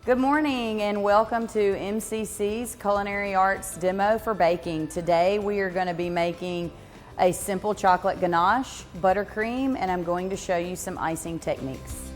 Good morning and welcome to MCC's Culinary Arts demo for baking. Today we are going to be making a simple chocolate ganache, buttercream, and I'm going to show you some icing techniques.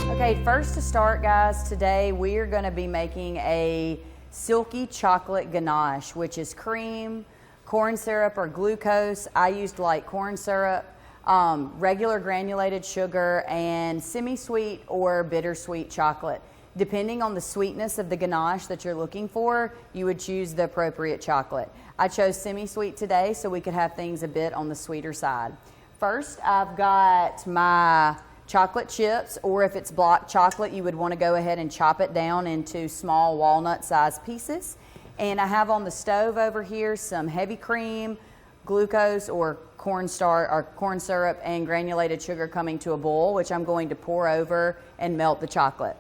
Okay, first to start, guys, today we are going to be making a silky chocolate ganache, which is cream, corn syrup or glucose. I used light corn syrup, regular granulated sugar, and semi-sweet or bittersweet chocolate. Depending on the sweetness of the ganache that you're looking for, you would choose the appropriate chocolate. I chose semi-sweet today so we could have things a bit on the sweeter side. First, I've got my chocolate chips, or if it's block chocolate, you would want to go ahead and chop it down into small walnut-sized pieces. And I have on the stove over here some heavy cream, glucose or corn syrup, and granulated sugar coming to a boil, which I'm going to pour over and melt the chocolate.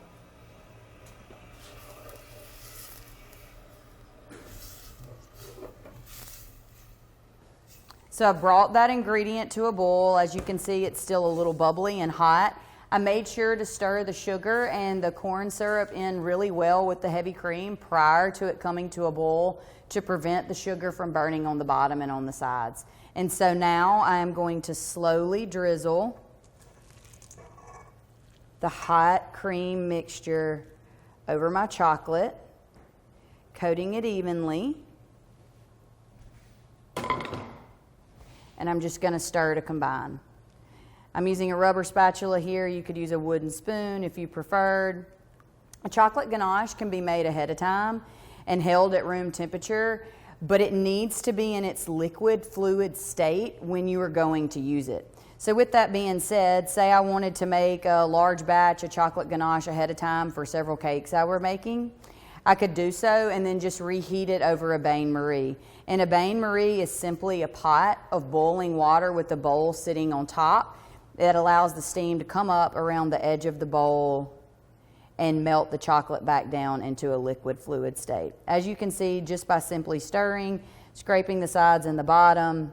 So I brought that ingredient to a boil. As you can see, it's still a little bubbly and hot. I made sure to stir the sugar and the corn syrup in really well with the heavy cream prior to it coming to a boil to prevent the sugar from burning on the bottom and on the sides. And so now I am going to slowly drizzle the hot cream mixture over my chocolate, coating it evenly. And I'm just going to stir to combine. I'm using a rubber spatula here. You could use a wooden spoon if you preferred. A chocolate ganache can be made ahead of time and held at room temperature, but it needs to be in its liquid fluid state when you are going to use it. So with that being said, say I wanted to make a large batch of chocolate ganache ahead of time for several cakes I were making, I could do so and then just reheat it over a bain-marie. And a bain-marie is simply a pot of boiling water with the bowl sitting on top. It allows the steam to come up around the edge of the bowl and melt the chocolate back down into a liquid fluid state. As you can see, just by simply stirring, scraping the sides and the bottom,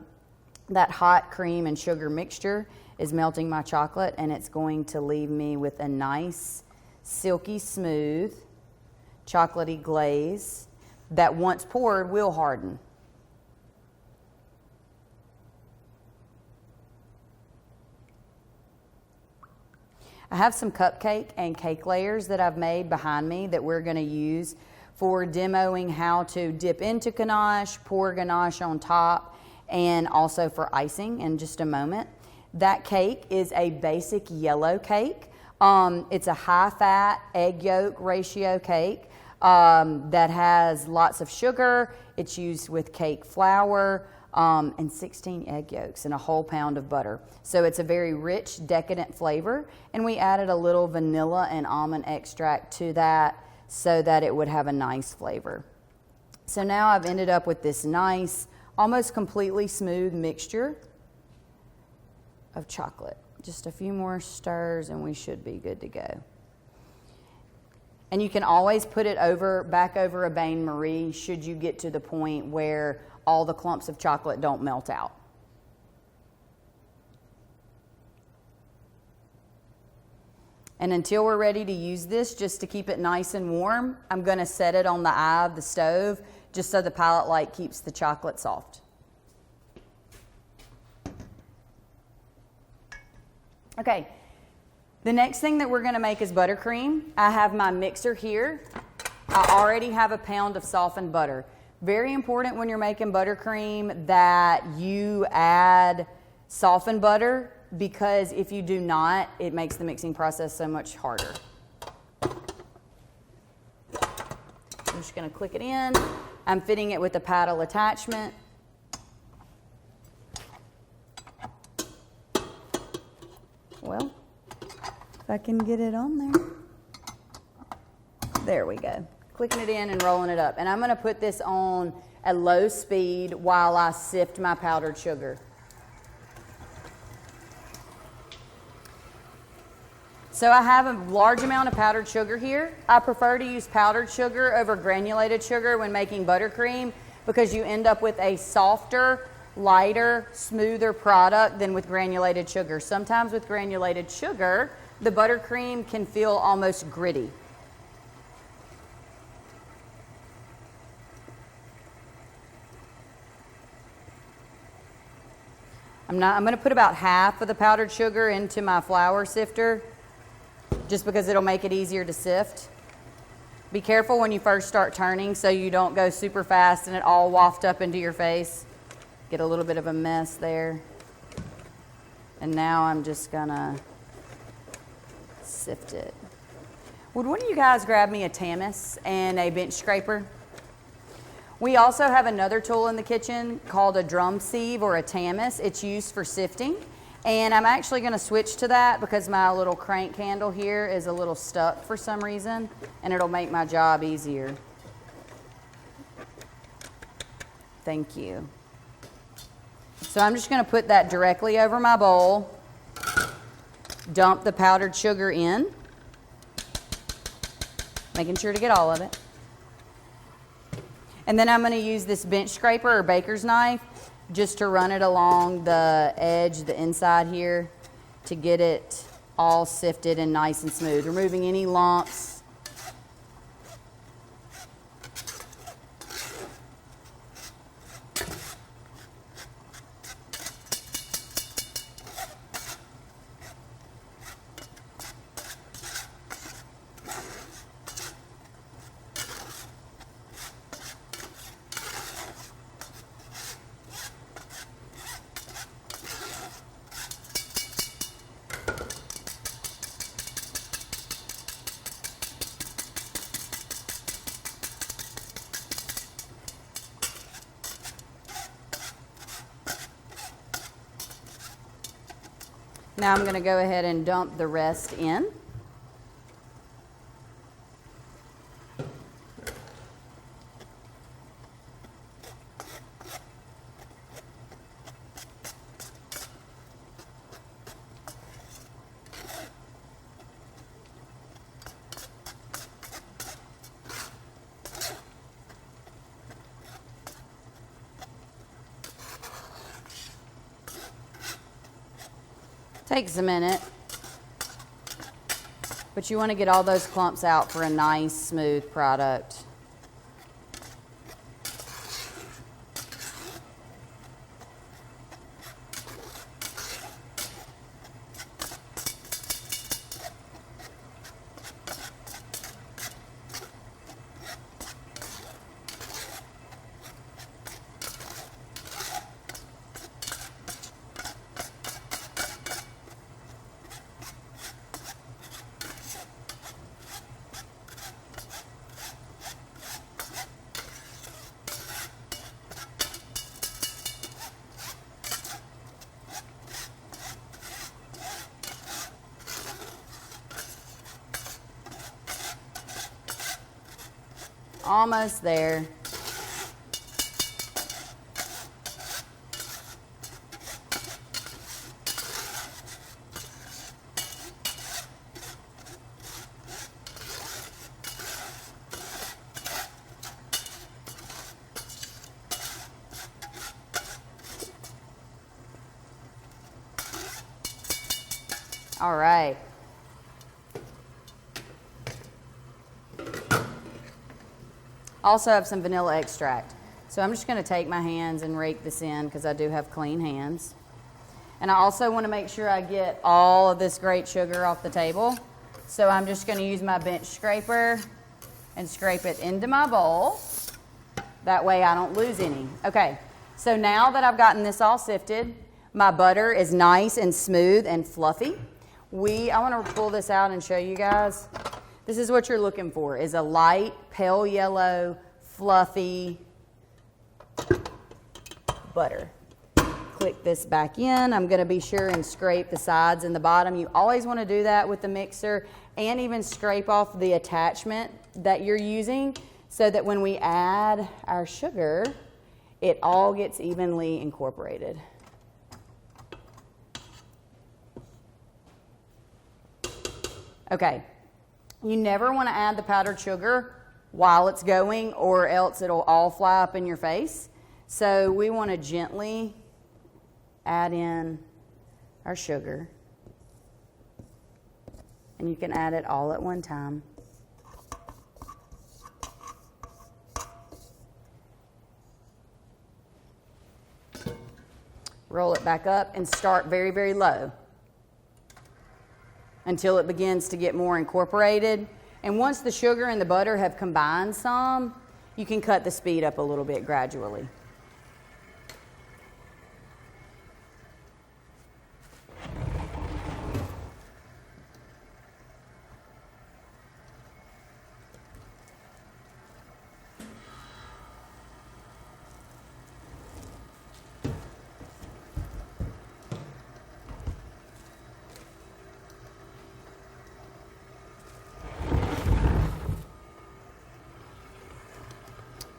that hot cream and sugar mixture is melting my chocolate, and it's going to leave me with a nice, silky smooth, chocolatey glaze that once poured will harden. I have some cupcake and cake layers that I've made behind me that we're going to use for demoing how to dip into ganache, pour ganache on top, and also for icing in just a moment. That cake is a basic yellow cake. It's a high-fat egg yolk ratio cake that has lots of sugar. It's used with cake flour. And 16 egg yolks and a whole pound of butter. So it's a very rich, decadent flavor, and we added a little vanilla and almond extract to that so that it would have a nice flavor. So now I've ended up with this nice, almost completely smooth mixture of chocolate. Just a few more stirs and we should be good to go. And you can always put it back over a bain-marie should you get to the point where all the clumps of chocolate don't melt out. And until we're ready to use this, just to keep it nice and warm, I'm going to set it on the eye of the stove just so the pilot light keeps the chocolate soft. Okay, the next thing that we're going to make is buttercream. I have my mixer here. I already have a pound of softened butter. Very important when you're making buttercream that you add softened butter, because if you do not, it makes the mixing process so much harder. I'm just going to click it in. I'm fitting it with a paddle attachment. Well, if I can get it on there. There we go. Clicking it in and rolling it up. And I'm going to put this on a low speed while I sift my powdered sugar. So I have a large amount of powdered sugar here. I prefer to use powdered sugar over granulated sugar when making buttercream because you end up with a softer, lighter, smoother product than with granulated sugar. Sometimes with granulated sugar, the buttercream can feel almost gritty. I'm going to put about half of the powdered sugar into my flour sifter just because it'll make it easier to sift. Be careful when you first start turning so you don't go super fast and it all waft up into your face. Get a little bit of a mess there. And now I'm just gonna sift it. Would one of you guys grab me a tamis and a bench scraper? We also have another tool in the kitchen called a drum sieve or a tamis. It's used for sifting. And I'm actually going to switch to that because my little crank handle here is a little stuck for some reason, and it'll make my job easier. Thank you. So I'm just going to put that directly over my bowl, dump the powdered sugar in, making sure to get all of it. And then I'm going to use this bench scraper or baker's knife just to run it along the edge, the inside here, to get it all sifted and nice and smooth, removing any lumps. Now I'm going to go ahead and dump the rest in. Takes a minute, but you want to get all those clumps out for a nice, smooth product. Almost there. All right. Also have some vanilla extract. So I'm just going to take my hands and rake this in because I do have clean hands. And I also want to make sure I get all of this great sugar off the table. So I'm just going to use my bench scraper and scrape it into my bowl. That way I don't lose any. Okay, so now that I've gotten this all sifted, my butter is nice and smooth and fluffy. I want to pull this out and show you guys. This is what you're looking for, is a light, pale yellow, fluffy butter. Click this back in. I'm going to be sure and scrape the sides and the bottom. You always want to do that with the mixer, and even scrape off the attachment that you're using so that when we add our sugar, it all gets evenly incorporated. Okay. You never want to add the powdered sugar while it's going, or else it'll all fly up in your face. So we want to gently add in our sugar. And you can add it all at one time. Roll it back up and start very, very low until it begins to get more incorporated. And once the sugar and the butter have combined some, you can cut the speed up a little bit gradually.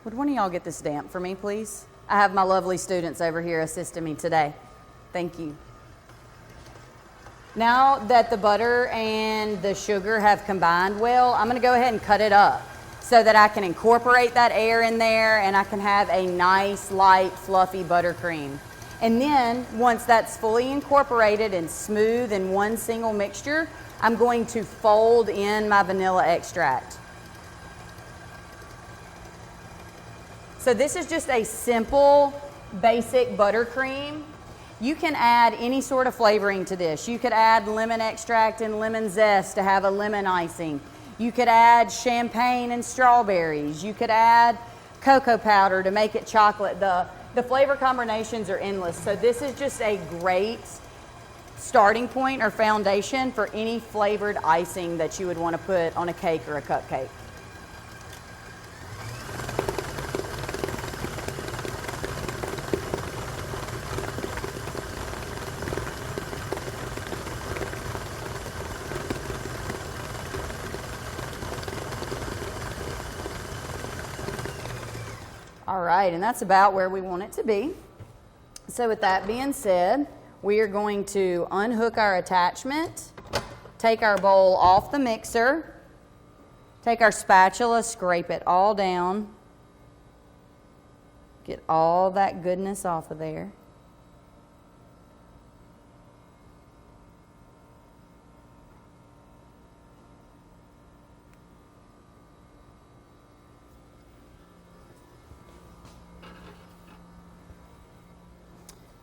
Would one of y'all get this damp for me, please? I have my lovely students over here assisting me today. Thank you. Now that the butter and the sugar have combined well, I'm going to go ahead and cut it up so that I can incorporate that air in there and I can have a nice, light, fluffy buttercream. And then, once that's fully incorporated and smooth in one single mixture, I'm going to fold in my vanilla extract. So this is just a simple, basic buttercream. You can add any sort of flavoring to this. You could add lemon extract and lemon zest to have a lemon icing. You could add champagne and strawberries. You could add cocoa powder to make it chocolate. The flavor combinations are endless. So this is just a great starting point or foundation for any flavored icing that you would want to put on a cake or a cupcake. All right, and that's about where we want it to be. So with that being said, we are going to unhook our attachment, take our bowl off the mixer, take our spatula, scrape it all down, get all that goodness off of there.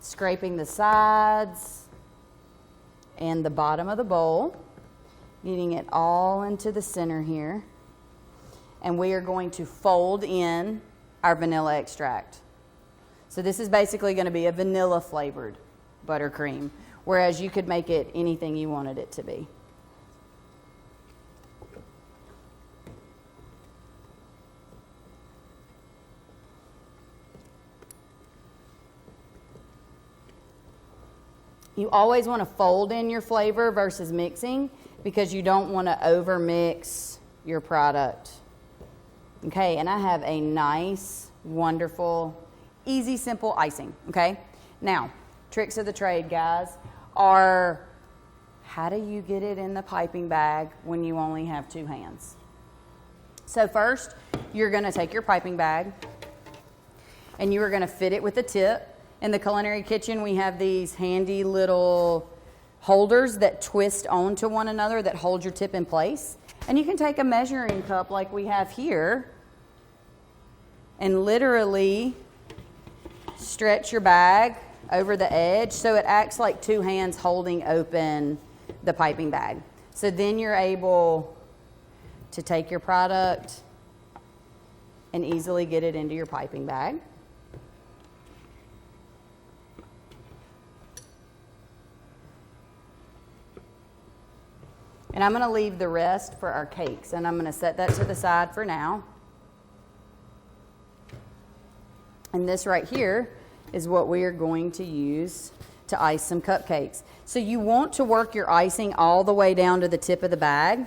Scraping the sides and the bottom of the bowl, getting it all into the center here. And we are going to fold in our vanilla extract. So this is basically going to be a vanilla flavored buttercream, whereas you could make it anything you wanted it to be. You always want to fold in your flavor versus mixing because you don't want to over mix your product. Okay, and I have a nice, wonderful, easy, simple icing. Okay, now tricks of the trade, guys, are how do you get it in the piping bag when you only have two hands? So first, you're going to take your piping bag and you are going to fit it with the tip. In the culinary kitchen, we have these handy little holders that twist onto one another that hold your tip in place. And you can take a measuring cup like we have here and literally stretch your bag over the edge so it acts like two hands holding open the piping bag. So then you're able to take your product and easily get it into your piping bag. And I'm going to leave the rest for our cakes, and I'm going to set that to the side for now. And this right here is what we are going to use to ice some cupcakes. So you want to work your icing all the way down to the tip of the bag.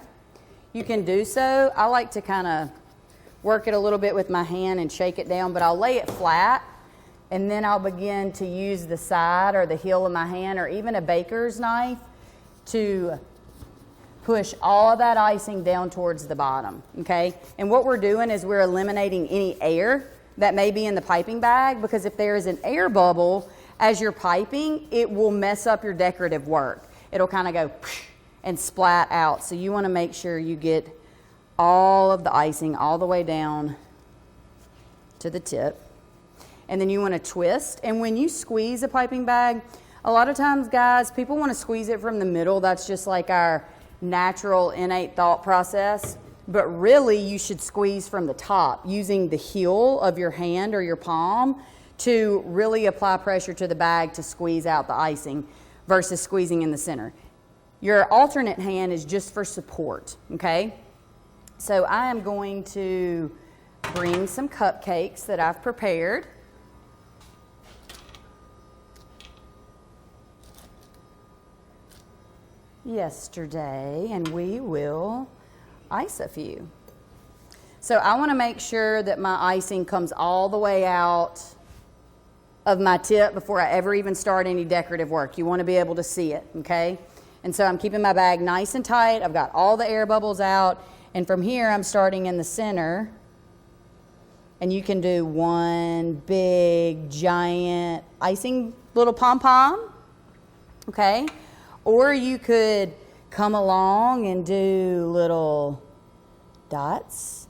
You can do so. I like to kind of work it a little bit with my hand and shake it down, but I'll lay it flat, and then I'll begin to use the side or the heel of my hand or even a baker's knife to push all of that icing down towards the bottom, okay? And what we're doing is we're eliminating any air that may be in the piping bag, because if there is an air bubble, as you're piping, it will mess up your decorative work. It'll kind of go and splat out. So you want to make sure you get all of the icing all the way down to the tip. And then you want to twist. And when you squeeze a piping bag, a lot of times, guys, people want to squeeze it from the middle. That's just like our natural innate thought process. But really, you should squeeze from the top using the heel of your hand or your palm to really apply pressure to the bag to squeeze out the icing versus squeezing in the center. Your alternate hand is just for support, okay? So I am going to bring some cupcakes that I've prepared. Yesterday, and we will ice a few. So I want to make sure that my icing comes all the way out of my tip before I ever even start any decorative work. You want to be able to see it, okay? And so I'm keeping my bag nice and tight. I've got all the air bubbles out, and from here I'm starting in the center, and you can do one big giant icing little pom-pom, okay? Or you could come along and do little dots.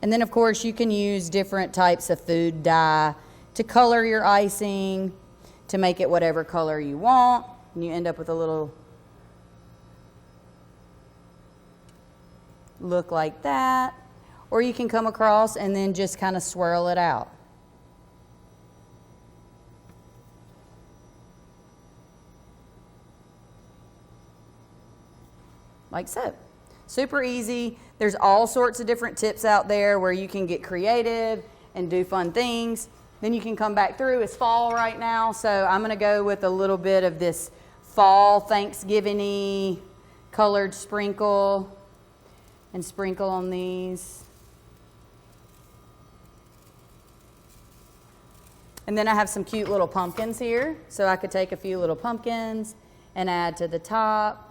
And then, of course, you can use different types of food dye to color your icing, to make it whatever color you want. And you end up with a little look like that. Or you can come across and then just kind of swirl it out. Like so. Super easy. There's all sorts of different tips out there where you can get creative and do fun things. Then you can come back through. It's fall right now, so I'm going to go with a little bit of this fall Thanksgiving-y colored sprinkle and sprinkle on these. And then I have some cute little pumpkins here, so I could take a few little pumpkins and add to the top.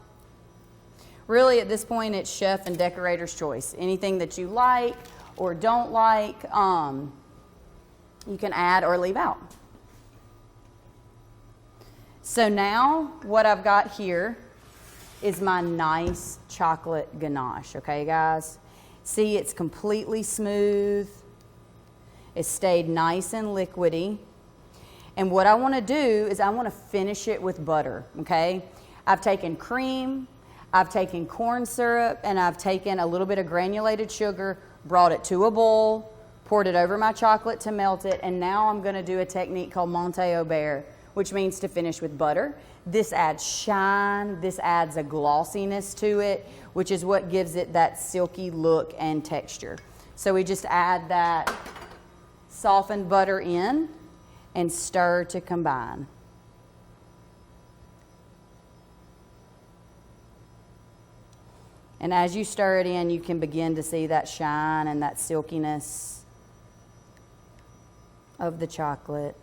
Really, at this point, it's chef and decorator's choice. Anything that you like or don't like, you can add or leave out. So now, what I've got here is my nice chocolate ganache, okay, guys? See, it's completely smooth. It stayed nice and liquidy. And what I want to do is I want to finish it with butter, okay? I've taken cream, I've taken corn syrup, and I've taken a little bit of granulated sugar, brought it to a bowl, poured it over my chocolate to melt it, and now I'm going to do a technique called Monte Aubert, which means to finish with butter. This adds shine, this adds a glossiness to it, which is what gives it that silky look and texture. So we just add that softened butter in and stir to combine. And as you stir it in, you can begin to see that shine and that silkiness of the chocolate.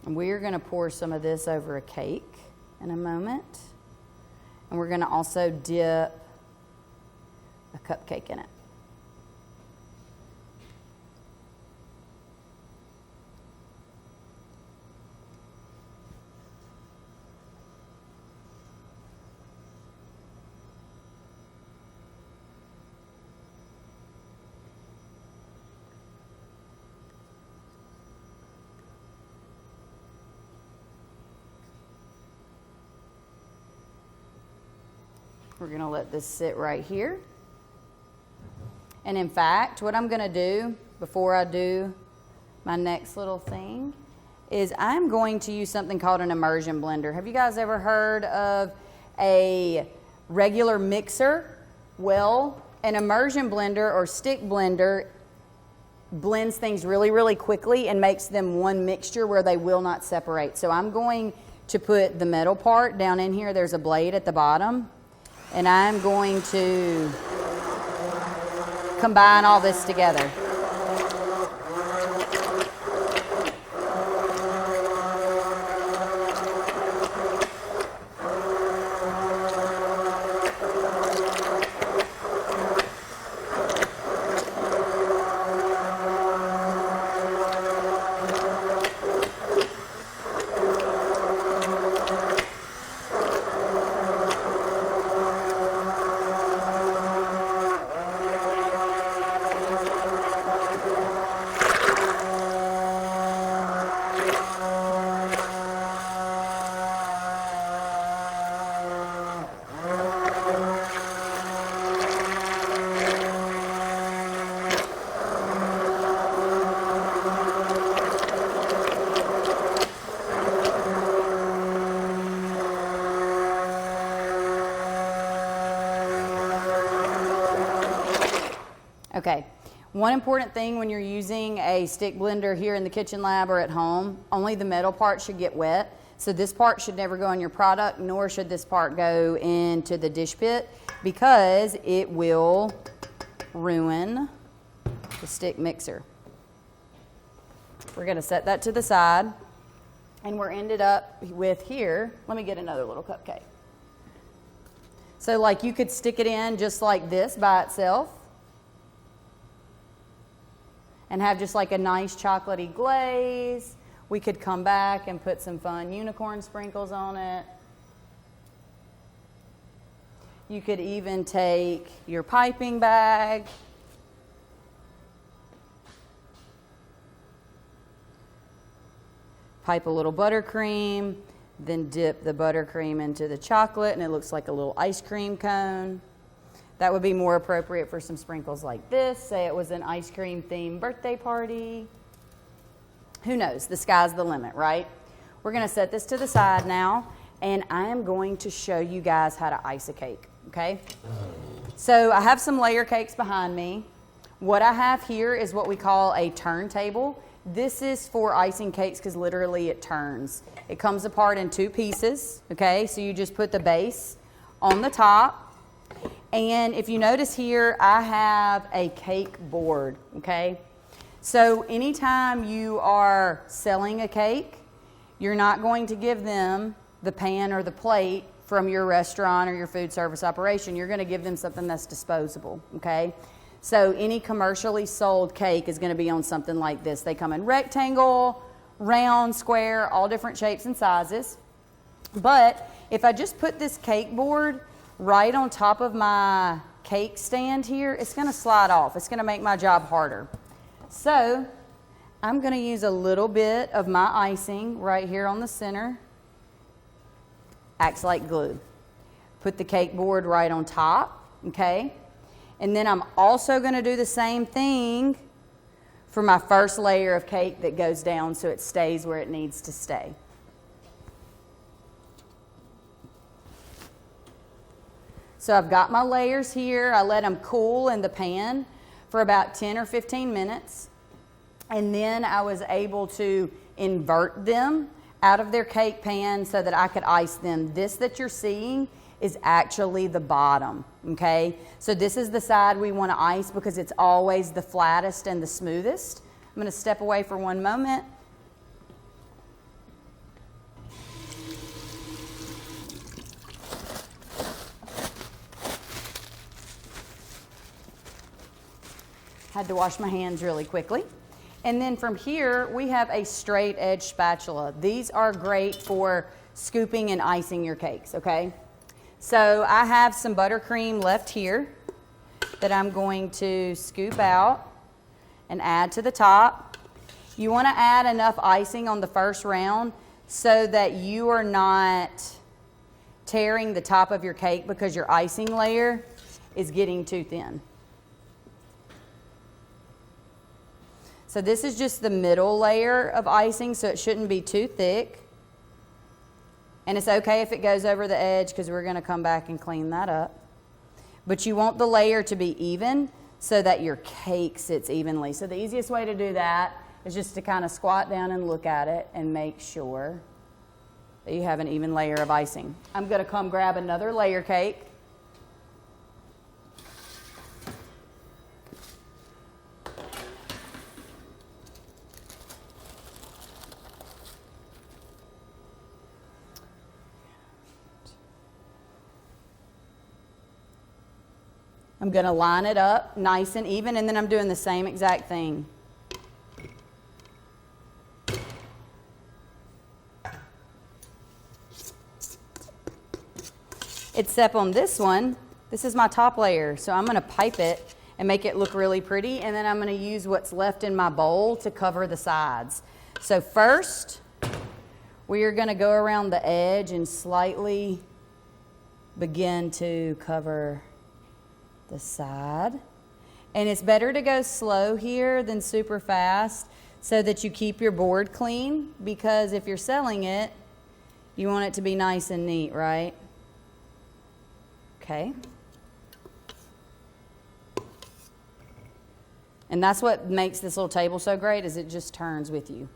And we're going to pour some of this over a cake in a moment. And we're going to also dip a cupcake in it. We're going to let this sit right here. And in fact, what I'm going to do before I do my next little thing is I'm going to use something called an immersion blender. Have you guys ever heard of a regular mixer? Well, an immersion blender or stick blender blends things really, really quickly and makes them one mixture where they will not separate. So I'm going to put the metal part down in here. There's a blade at the bottom, and I'm going to combine all this together. Okay, one important thing when you're using a stick blender here in the kitchen lab or at home, only the metal part should get wet. So this part should never go in your product, nor should this part go into the dish pit, because it will ruin the stick mixer. We're gonna set that to the side, and we're ended up with here. Let me get another little cupcake. So like you could stick it in just like this by itself, and have just like a nice chocolatey glaze. We could come back and put some fun unicorn sprinkles on it. You could even take your piping bag, pipe a little buttercream, then dip the buttercream into the chocolate, and it looks like a little ice cream cone. That would be more appropriate for some sprinkles like this. Say it was an ice cream themed birthday party. Who knows? The sky's the limit, right? We're gonna set this to the side now, and I am going to show you guys how to ice a cake, okay? So I have some layer cakes behind me. What I have here is what we call a turntable. This is for icing cakes because literally it turns. It comes apart in two pieces, okay? So you just put the base on the top. And if you notice here, I have a cake board, okay? So anytime you are selling a cake, you're not going to give them the pan or the plate from your restaurant or your food service operation. You're going to give them something that's disposable, okay? So any commercially sold cake is going to be on something like this. They come in rectangle, round, square, all different shapes and sizes. But if I just put this cake board right on top of my cake stand here, it's going to slide off. It's going to make my job harder. So I'm going to use a little bit of my icing right here on the center. Acts like glue. Put the cake board right on top, okay? And then I'm also going to do the same thing for my first layer of cake that goes down so it stays where it needs to stay. So I've got my layers here. I let them cool in the pan for about 10 or 15 minutes. And then I was able to invert them out of their cake pan so that I could ice them. This that you're seeing is actually the bottom, okay? So this is the side we want to ice because it's always the flattest and the smoothest. I'm going to step away for one moment. Had to wash my hands really quickly. And then from here, we have a straight edge spatula. These are great for scooping and icing your cakes, okay? So I have some buttercream left here that I'm going to scoop out and add to the top. You want to add enough icing on the first round so that you are not tearing the top of your cake because your icing layer is getting too thin. So this is just the middle layer of icing, so it shouldn't be too thick. And it's okay if it goes over the edge because we're going to come back and clean that up. But you want the layer to be even so that your cake sits evenly. So the easiest way to do that is just to kind of squat down and look at it and make sure that you have an even layer of icing. I'm going to come grab another layer cake. I'm going to line it up nice and even, and then I'm doing the same exact thing. Except on this one, this is my top layer, so I'm going to pipe it and make it look really pretty, and then I'm going to use what's left in my bowl to cover the sides. So first, we are going to go around the edge and slightly begin to cover the side. And it's better to go slow here than super fast so that you keep your board clean, because if you're selling it, you want it to be nice and neat, right? Okay. And that's what makes this little table so great, is it just turns with you.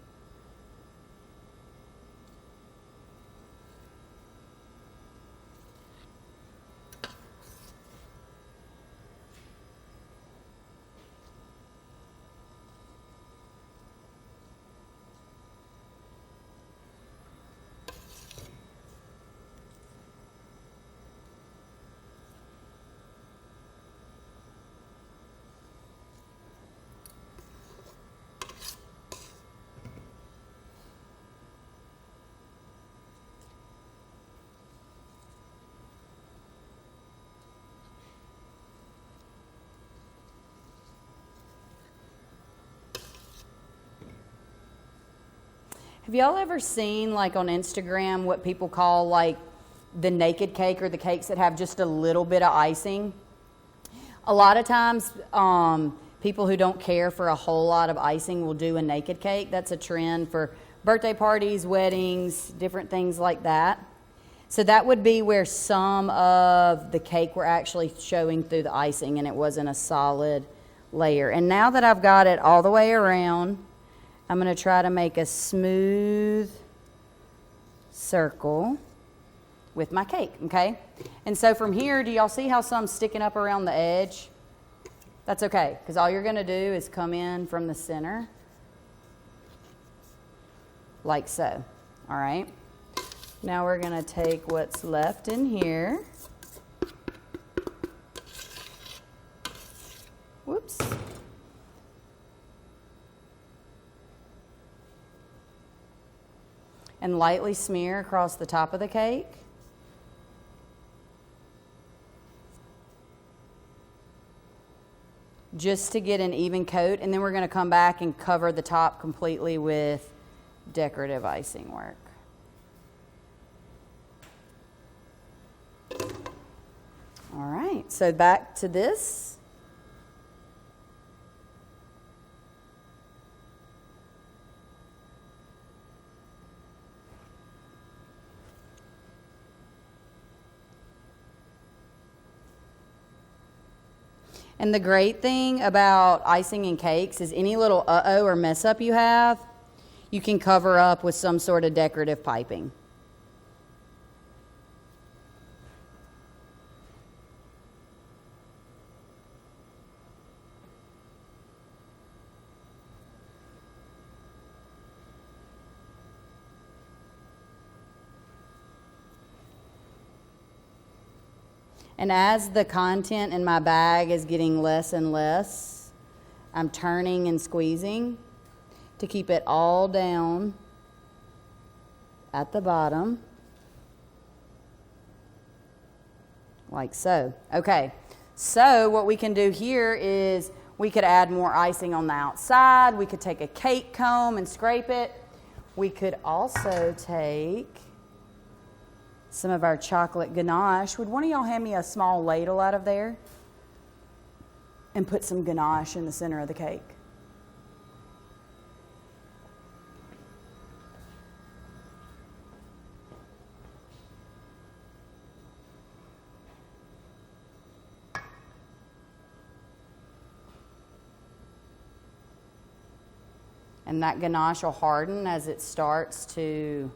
Have y'all ever seen, like on Instagram, what people call like the naked cake, or the cakes that have just a little bit of icing? A lot of times, people who don't care for a whole lot of icing will do a naked cake. That's a trend for birthday parties, weddings, different things like that. So that would be where some of the cake were actually showing through the icing and it wasn't a solid layer. And now that I've got it all the way around, I'm going to try to make a smooth circle with my cake, okay? And so from here, do y'all see how some's sticking up around the edge? That's okay, because all you're going to do is come in from the center, like so, all right? Now we're going to take what's left in here. Whoops. And lightly smear across the top of the cake. Just to get an even coat, and then we're going to come back and cover the top completely with decorative icing work. All right, so back to this. And the great thing about icing and cakes is any little uh-oh or mess up you have, you can cover up with some sort of decorative piping. And as the content in my bag is getting less and less, I'm turning and squeezing to keep it all down at the bottom, like so. Okay, so what we can do here is we could add more icing on the outside. We could take a cake comb and scrape it. We could also take some of our chocolate ganache. Would one of y'all hand me a small ladle out of there? And put some ganache in the center of the cake. And that ganache will harden as it starts to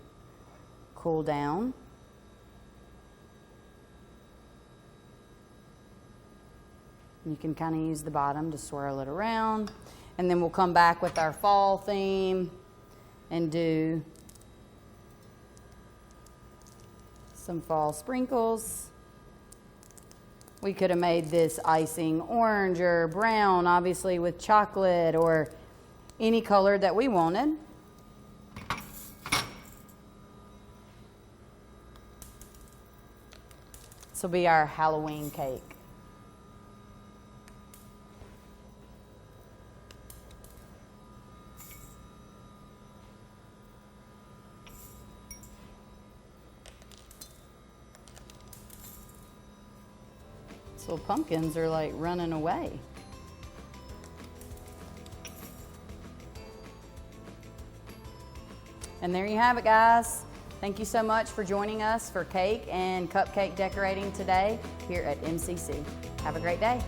cool down. You can kind of use the bottom to swirl it around. And then we'll come back with our fall theme and do some fall sprinkles. We could have made this icing orange or brown, obviously with chocolate or any color that we wanted. This will be our Halloween cake. These little pumpkins are like running away. And there you have it, guys. Thank you so much for joining us for cake and cupcake decorating today here at MCC. Have a great day.